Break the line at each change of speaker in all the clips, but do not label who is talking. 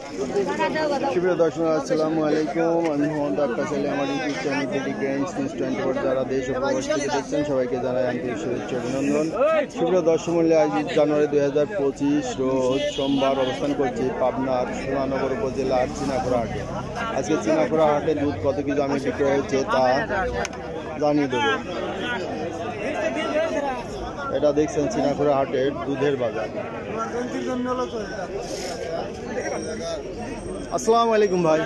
সুপ্রিয় দর্শক, আসসালামু আলাইকুম। আমি মোহাম্মদ আক্কাস আলী। আমার ইউটিউব চ্যানেল থেকে নিউজ 24 যারা দেশ ও প্রবাস থেকে দেখছেন সবাইকে জানাই আন্তরিক শুভেচ্ছা অভিনন্দন। সুপ্রিয় দর্শক মূল্যে আজ জানুয়ারি 2025 রোজ সোমবার অবস্থান করছি পাবনার সোনানগর উপজেলার চিনাখোড়া হাটে। আজকে চিনাখোড়া হাটে দুধ কত কি দামে বিক্রি হয়েছে তা জানিয়ে দেব। এটা দেখছেন চিনাখোড়া হাটের দুধের বাজার। আসসালামু আলাইকুম ভাই,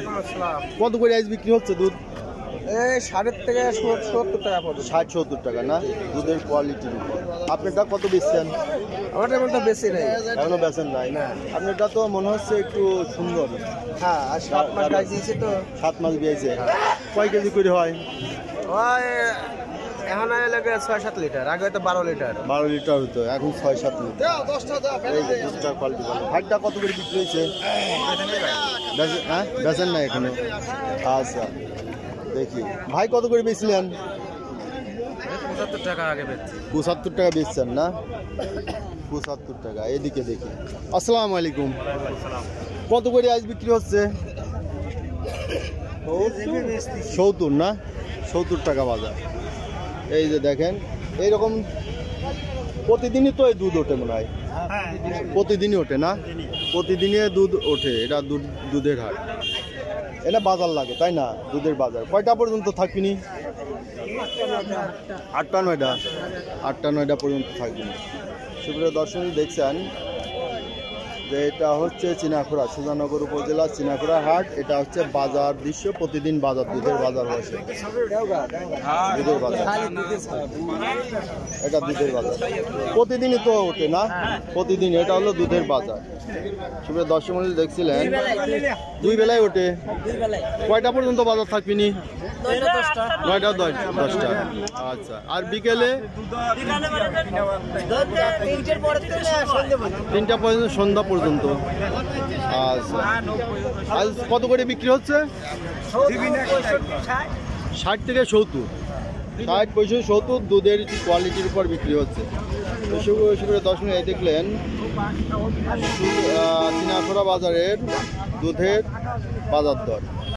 কত করে আজ বিক্রি হচ্ছে দুধ?
60 থেকে 70 টাকা পড়বে।
60-70 টাকা না? দুধের কোয়ালিটির উপর। আপনারটা কত বেচছেন?
আমাদের বলতে বেশি নেই,
এখনো বেচেন নাই না? আপনারটা তো মনে হচ্ছে একটু সুন্দর।
হ্যাঁ, আর 7 মাস গাছ দিয়েছে তো।
7 মাস দিয়েছে। কয় কেজি করে হয়?
ওই এখন লাগে 6-7 লিটার, আগে তো 12 লিটার।
12 লিটার হতো, এখন 6-7 লিটার। এই যে দুধটার কোয়ালিটি ভালো। হাটটা কত করে বিক্রি হয়েছে? হ্যাঁ, বেচেন না এখানে? আচ্ছা, দেখি ভাই কত করে বেচলেন?
75 টাকা আগে বেচছি।
75 টাকা বেচছেন না? 75 টাকা। এদিকে দেখি। আসসালামু আলাইকুম, কত করে আজ বিক্রি হচ্ছে? 70 না? 70 টাকা বাজার। এই যে দেখেন, এইরকম প্রতিদিনই তো এই দুধ ওঠে মনে হয়। প্রতিদিনই ওঠে না? প্রতিদিনই দুধ ওঠে। এটা দুধের হাট। এটা বাজার লাগে তাই না? দুধের বাজার কয়টা পর্যন্ত থাকবিনি? 8টা 9টা পর্যন্ত থাকবিনি। সুপ্রিয় দর্শক, দেখছেন যে এটা হচ্ছে চিনাখোড়া, সুজানগর উপজেলা চিনাখোড়া হাট। এটা হচ্ছে বাজার দৃশ্য। প্রতিদিন বাজার, দুধের বাজার বসে। দুধের বাজার, এটা দুধের বাজার। প্রতিদিনই তো ওঠে না? প্রতিদিন। এটা হলো দুধের বাজার। সুপ্রিয় দর্শক মণ্ডলী, দেখছিলেন দুই বেলায় ওঠে। কয়টা পর্যন্ত বাজার থাকবিনি? 9টা 10টা। আচ্ছা, আর বিকেলে 3টা পর্যন্ত, সন্ধ্যা পর্যন্ত। আচ্ছা, আজ কত করে বিক্রি হচ্ছে? 60 থেকে 70। 60, 65, 70 দুধের কোয়ালিটির উপর বিক্রি হচ্ছে। সুপ্রিয় দর্শক, এই দেখলেন চিনাখোড়া বাজারের দুধের বাজার দর।